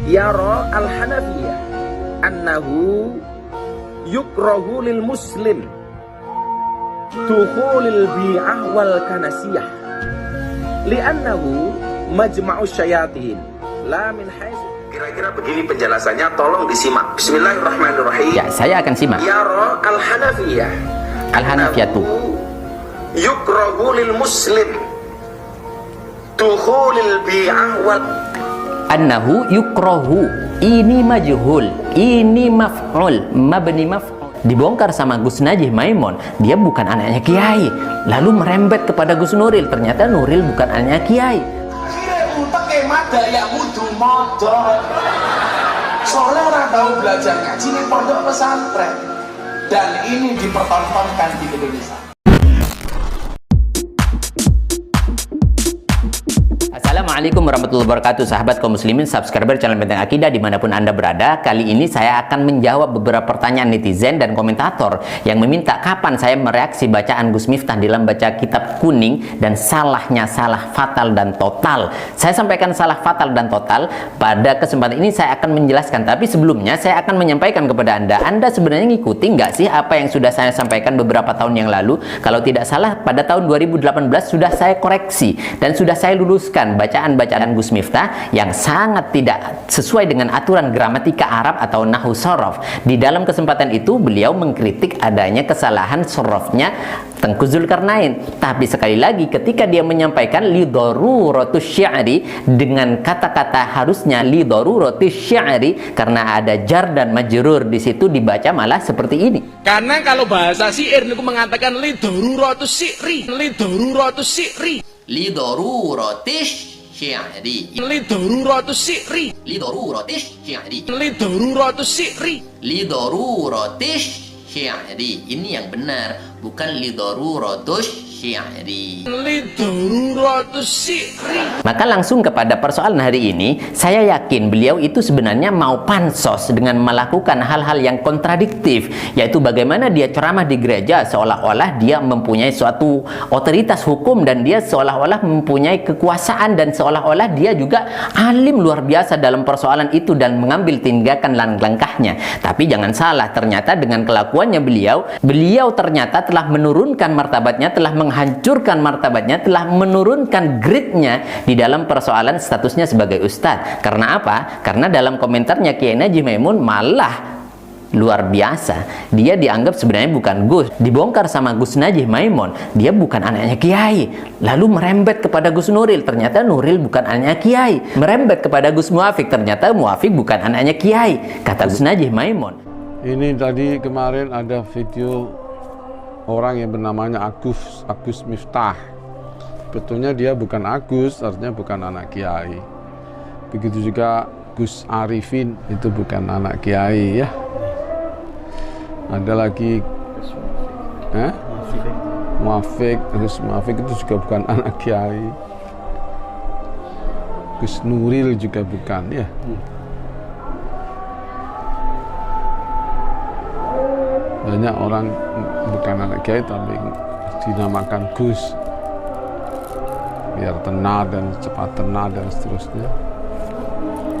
yara al-Hanafiyah annahu yukrahu lil muslim dukhulil bi'ah wal kanasiyah li'annahu majma'us syayatin la min haitsu. Kira-kira begini penjelasannya, tolong disimak. Bismillahirrahmanirrahim. Ya, saya akan simak. Yara al-Hanafiyah Al-Hanafiyatu yukrahu lil muslim dukhulil bi'ah wal. annahu yukrahu, ini majhul, ini maf'ul, mabni maf'ul. Dibongkar sama Gus Najih Maimun, dia bukan anaknya Kiai, lalu merembet kepada Gus Nuril, ternyata Nuril bukan anaknya Kiai. Soalnya orang tahu belajar ngaji di pondok pesantren, dan ini dipertontonkan di Indonesia. Assalamualaikum warahmatullahi wabarakatuh, sahabat kaum muslimin, subscriber channel Benteng Akidah dimanapun anda berada. Kali ini saya akan menjawab beberapa pertanyaan netizen dan komentator yang meminta kapan saya mereaksi bacaan Gus Miftah dalam baca kitab kuning dan salahnya salah fatal dan total. Saya sampaikan salah fatal dan total pada kesempatan ini, saya akan menjelaskan. Tapi sebelumnya saya akan menyampaikan kepada anda sebenarnya ngikuti nggak sih apa yang sudah saya sampaikan beberapa tahun yang lalu? Kalau tidak salah pada tahun 2018 sudah saya koreksi dan sudah saya luluskan bacaan-bacaan Gus Miftah yang sangat tidak sesuai dengan aturan gramatika Arab atau nahwu sorof. Di dalam kesempatan itu beliau mengkritik adanya kesalahan sorofnya Tengku Zulkarnain. Tapi sekali lagi ketika dia menyampaikan li daruratus syi'ri dengan kata-kata harusnya li daruratus syi'ri, karena ada jar dan majrur di situ dibaca malah seperti ini. Karena kalau bahasa syair niku mengatakan li daruratus syi'ri, li daruratus syi'ri, Li daruratis syi'ri, li daruratus syi'ri, li daruratis syi'ri, li daruratus syi'ri. li daruratis syi'ri. Ini yang benar, bukan li daruratus syi'ri. Maka langsung kepada persoalan hari ini, saya yakin beliau itu sebenarnya mau pansos dengan melakukan hal-hal yang kontradiktif, yaitu bagaimana dia ceramah di gereja seolah-olah dia mempunyai suatu otoritas hukum dan dia seolah-olah mempunyai kekuasaan dan seolah-olah dia juga alim luar biasa dalam persoalan itu dan mengambil tindakan langkahnya. Tapi jangan salah, ternyata dengan kelakuannya beliau ternyata telah menurunkan martabatnya, telah menghancurkan martabatnya, telah menurunkan grade-nya di dalam persoalan statusnya sebagai ustadz. Karena apa? Karena dalam komentarnya Kiai Najih Maimun malah luar biasa. Dia dianggap sebenarnya bukan Gus. Dibongkar sama Gus Najih Maimun, dia bukan anaknya Kiai. Lalu merembet kepada Gus Nuril, ternyata Nuril bukan anaknya Kiai. Merembet kepada Gus Muafik, ternyata Muafik bukan anaknya Kiai. Kata Gus Najih Maimun. Ini tadi kemarin ada video orang yang bernamanya Agus Miftah. Betulnya dia bukan Agus, artinya bukan anak Kiai. Begitu juga Gus Arifin, itu bukan anak Kiai ya. Ada lagi Muafik, Gus Muafik itu juga bukan anak Kiai. Gus Nuril juga bukan ya. Banyak orang bukan anak Kiai tapi dinamakan Gus biar tenar dan cepat tenar dan seterusnya.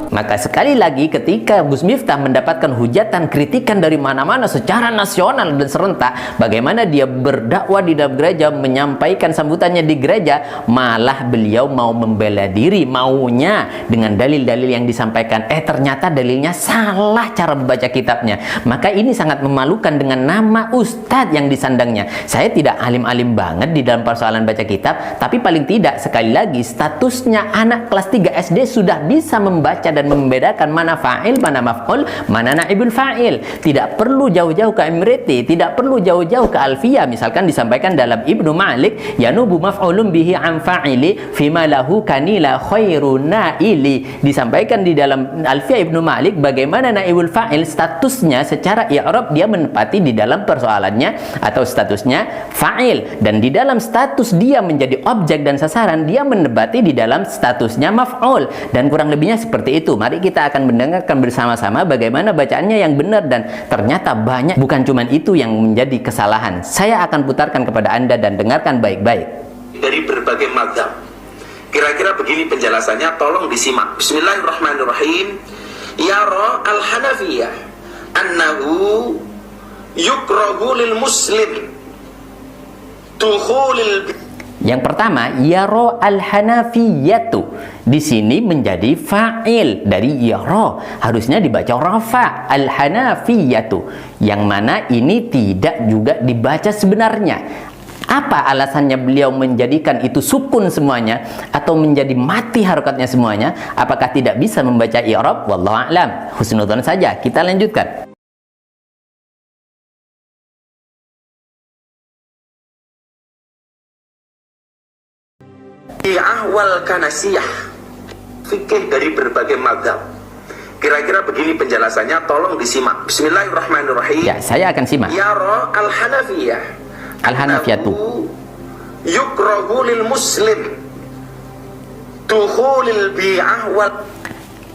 Maka sekali lagi ketika Gus Miftah mendapatkan hujatan, kritikan dari mana-mana secara nasional dan serentak, bagaimana dia berdakwah di dalam gereja, menyampaikan sambutannya di gereja, malah beliau mau membela diri, maunya dengan dalil-dalil yang disampaikan, ternyata dalilnya salah cara membaca kitabnya. Maka ini sangat memalukan dengan nama ustadz yang disandangnya. Saya tidak alim-alim banget di dalam persoalan baca kitab, tapi paling tidak sekali lagi statusnya anak kelas 3 SD sudah bisa membaca dan membedakan mana fa'il, mana maf'ul, mana naibul fa'il. Tidak perlu jauh-jauh ke Imriti, tidak perlu jauh-jauh ke Alfiyah. Misalkan disampaikan dalam Ibnu Malik, yanubu maf'ulun bihi an fa'ili fima lahu kanila khairu naili. Disampaikan di dalam Alfiyah Ibnu Malik bagaimana naibul fa'il statusnya secara i'rab dia menempati di dalam persoalannya atau statusnya fa'il, dan di dalam status dia menjadi objek dan sasaran dia menempati di dalam statusnya maf'ul, dan kurang lebihnya seperti itu. Mari kita akan mendengarkan bersama-sama bagaimana bacaannya yang benar, dan ternyata banyak, bukan cuma itu yang menjadi kesalahan. Saya akan putarkan kepada anda dan dengarkan baik-baik. Dari berbagai mazhab. Kira-kira begini penjelasannya, tolong disimak. Bismillahirrahmanirrahim. yara al-Hanafiyah annahu yukrahu lil muslim dukhulil. Yang pertama, yara al-Hanafiyatu. Di sini menjadi fa'il dari yara. Harusnya dibaca rafa, al-Hanafiyatu. Yang mana ini tidak juga dibaca sebenarnya. Apa alasannya beliau menjadikan itu sukun semuanya atau menjadi mati harokatnya semuanya? Apakah tidak bisa membaca i'rab? Wallahu a'lam. Husnudzon saja. Kita lanjutkan. Wal kanasiyah, fikih dari berbagai mazhab. Kira-kira begini penjelasannya, tolong disimak. Bismillahirrahmanirrahim. Ya, saya akan simak. Yara al-Hanafiyah Al-Hanafiyatu yukrahu lil muslim dukhulil bi'ah wal.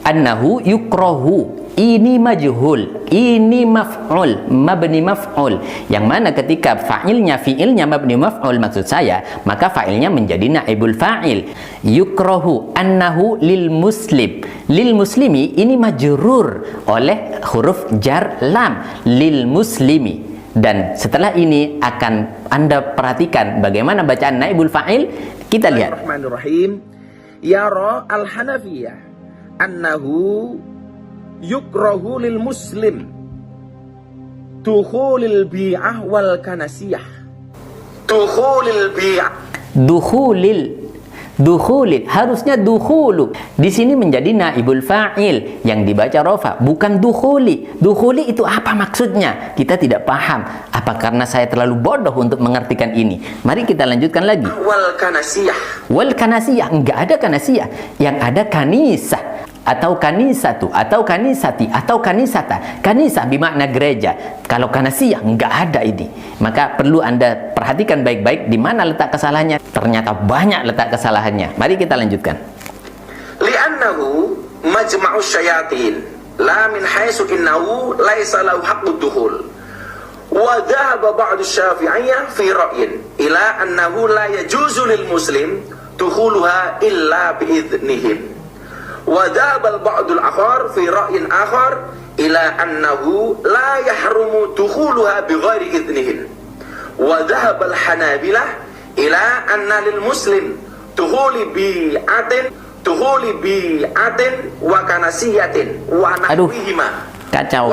annahu yukrahu, ini majhul, ini maf'ul, mabni maf'ul, yang mana ketika fiilnya mabni maf'ul maksud saya, maka fa'ilnya menjadi naibul fa'il. Yukrahu annahu lil muslim, lil muslimi ini majrur oleh huruf jar lam, lil muslimi. Dan setelah ini akan Anda perhatikan bagaimana bacaan naibul fa'il. Kita lihat. Bismillahirrahmanirrahim. Yara al-Hanafiyah annahu yukrahu lil muslim dukhulil bi'ah wal kanasiyah. Dukhulil bi'ah, dukhulil harusnya dukhulu. Di sini menjadi naibul fa'il yang dibaca rofa, bukan dukhuli. Dukhuli itu apa maksudnya? Kita tidak paham. Apa karena saya terlalu bodoh untuk mengartikan ini? Mari kita lanjutkan lagi. Wal kanasiyah. Wal kanasiyah, enggak ada kanasiyah. Yang ada kanisah atau kanisatu atau kanisati atau kanisata. Kanisah bermakna gereja. Kalau kanasiyah enggak ada ini. Maka perlu Anda perhatikan baik-baik di mana letak kesalahannya. Ternyata banyak letak kesalahannya. Mari kita lanjutkan. Li'annahu majma'us syayatin la min haitsu innahu laisa lahu haqqud dukhul. Wa dhahaba ba'du syafi'iyyah fi ra'yin ila annahu la yajuzu lil muslim dukhuluha illa bi'idhnihim. Wa dhahaba al-ba'du al-akhar fi ra'yin akhar ila annahu la yahrumu dukhuluha bighairi idhnihim. Wa dhahaba al-hanabilah ila anna lil muslim dukhuli bi'atin wa kanasiyatin wa nahwihima. Kacau.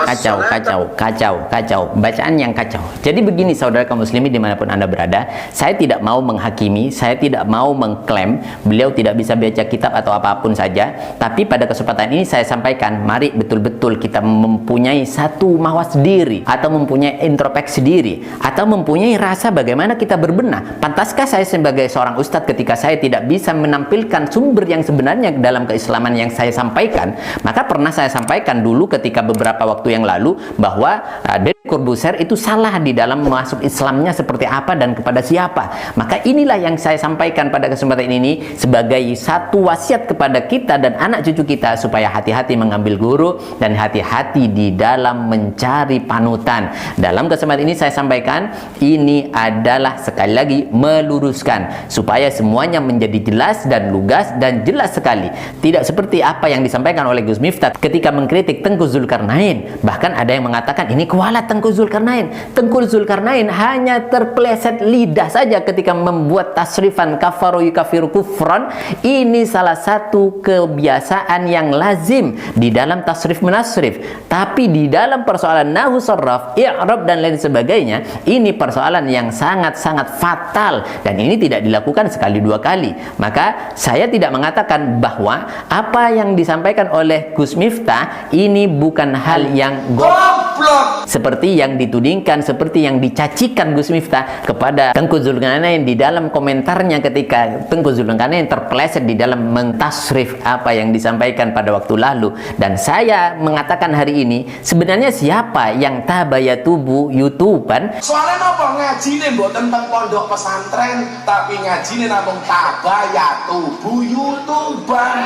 Bacaan yang kacau. Jadi begini saudara kaum muslimin dimanapun Anda berada, saya tidak mau menghakimi, saya tidak mau mengklaim beliau tidak bisa baca kitab atau apapun saja. Tapi pada kesempatan ini saya sampaikan, mari betul-betul kita mempunyai satu mawas diri, atau mempunyai introspeksi diri, atau mempunyai rasa bagaimana kita berbenah. Pantaskah saya sebagai seorang ustadz ketika saya tidak bisa menampilkan sumber yang sebenarnya dalam keislaman yang saya sampaikan? Maka pernah saya sampaikan dulu ketika beberapa waktu yang lalu bahwa Deddy Corbuzier itu salah di dalam masuk Islamnya seperti apa dan kepada siapa. Maka inilah yang saya sampaikan pada kesempatan ini sebagai satu wasiat kepada kita dan anak cucu kita supaya hati-hati mengambil guru dan hati-hati di dalam mencari panutan. Dalam kesempatan ini saya sampaikan ini adalah sekali lagi meluruskan supaya semuanya menjadi jelas dan lugas dan jelas sekali. Tidak seperti apa yang disampaikan oleh Gus Miftah ketika mengkritik Tengku Zulkarnain. Bahkan ada yang mengatakan ini kualat Tengku Zulkarnain. Tengku Zulkarnain hanya terpeleset lidah saja ketika membuat tasrifan kafaru yukafiru kufran. Ini salah satu kebiasaan yang lazim di dalam tasrif menasrif. Tapi di dalam persoalan nahwu sarraf, i'rab dan lain sebagainya, ini persoalan yang sangat-sangat fatal dan ini tidak dilakukan sekali dua kali. Maka saya tidak mengatakan bahwa apa yang disampaikan oleh Gus Miftah ini bukan hal yang goblok seperti yang ditudingkan, seperti yang dicacikan Gus Miftah kepada Tengku Zulkarnain di dalam komentarnya ketika Tengku Zulkarnain terpeleset di dalam mentasrif apa yang disampaikan pada waktu lalu. Dan saya mengatakan hari ini sebenarnya siapa yang tabayatubu YouTubean? Soalnya nopo ngajine mbok tentang pondok pesantren, tapi ngajine namung tabayatubu YouTubean.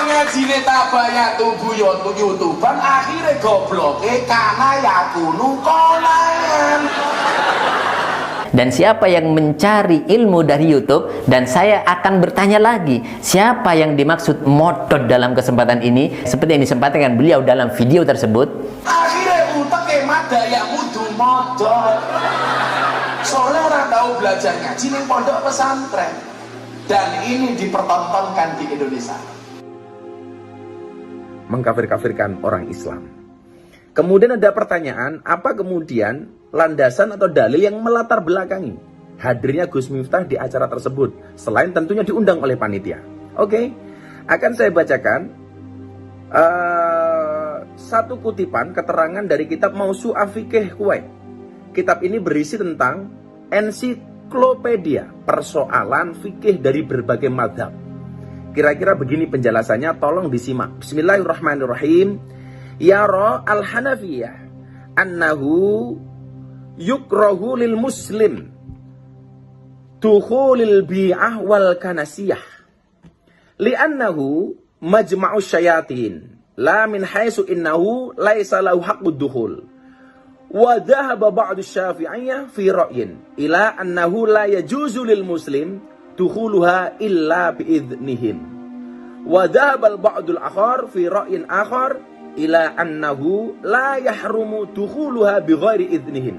Ngajine tabayatubu YouTubean akhirnya gobloke karena yakunu kolan. Dan siapa yang mencari ilmu dari YouTube, dan saya akan bertanya lagi, siapa yang dimaksud modot dalam kesempatan ini, seperti yang disampaikan beliau dalam video tersebut. Akhirnya utek emak daya kudu modot. Soalnya orang tahu belajar ngaji ning pondok pesantren. Dan ini dipertontonkan di Indonesia. Mengkafir-kafirkan orang Islam. Kemudian ada pertanyaan, apa kemudian landasan atau dalil yang melatar belakangi hadirnya Gus Miftah di acara tersebut, selain tentunya diundang oleh panitia? Oke, akan saya bacakan satu kutipan keterangan dari kitab Mausu'ah Fiqih Kuwait. Kitab ini berisi tentang ensiklopedia persoalan fikih dari berbagai madhab. Kira-kira begini penjelasannya, tolong disimak. Bismillahirrahmanirrahim. Yara al-Hanafiyah annahu yukrahu lil muslim dukhulil bi'ah wal kanasiyah li'annahu majma'u syayatin la min haitsu innahu laisa lahu haqqud dukhul. Wa dhahaba ba'du syafi'iyah fi ra'yin ila annahu la yajuzu lil muslim dukhuluha illa bi'idhnihim. Wa dhahaba al-ba'dul akhar fi ra'yin akhar ila annahu la yahrumu dukhuluha bighairi idhnihim.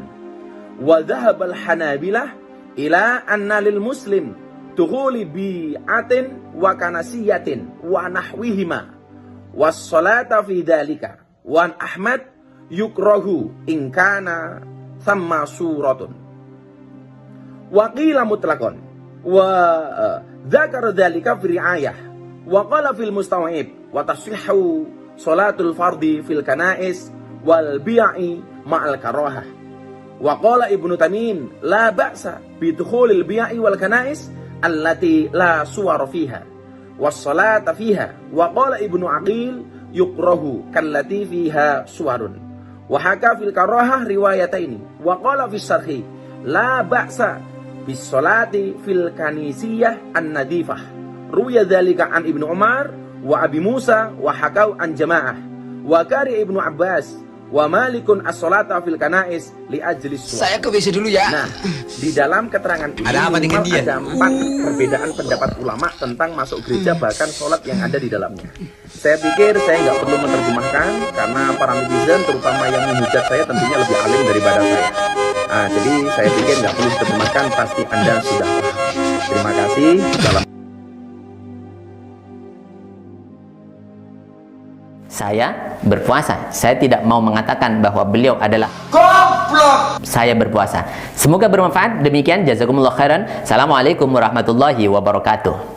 Wa dhahaba al-hanabilah ila anna lil muslim dukhuli bi'atin wa kanasiyatin wa nahwihima was salata fi dhalika. Wa Ahmad yukrahu in kana thamma suratun wa qila mutlaqan wa dzakara dzalika fi ri'ayah wa qala fil mustaw'ib wa tasihhu salatul fardhi fil kanais wal bi'i ma'al karahah wa qala Ibnu Tamim la ba'sa bi dukhulil bi'i wal kanais allati la suwara fiha was salata fiha wa qala Ibnu Aqil yukrahu kallati fiha suwarun. Wahaka fil karahah riwayataini wa qala fis syarhi la ba'sa bis salati fil kanisiyah an-nadifah. Ruya dzalika an Ibnu Umar wa Abi Musa wa hakau an jamaah wa kari Ibnu Abbas wa Malikun as-salata fil kanais li ajli suwar. Saya ke WC dulu ya. Nah, di dalam keterangan ini ada apa dengan dia? Ada 4 perbedaan pendapat ulama tentang masuk gereja bahkan sholat yang ada di dalamnya. Saya pikir saya nggak perlu menerjemahkan karena para netizen terutama yang menghujat saya tentunya lebih alim daripada saya. Jadi saya pikir nggak perlu diterjemahkan, pasti Anda sudah paham. Terima kasih. Salam. Saya berpuasa. Saya tidak mau mengatakan bahwa beliau adalah Goblok. saya berpuasa. Semoga bermanfaat. Demikian, jazakumullah khairan. Assalamualaikum warahmatullahi wabarakatuh.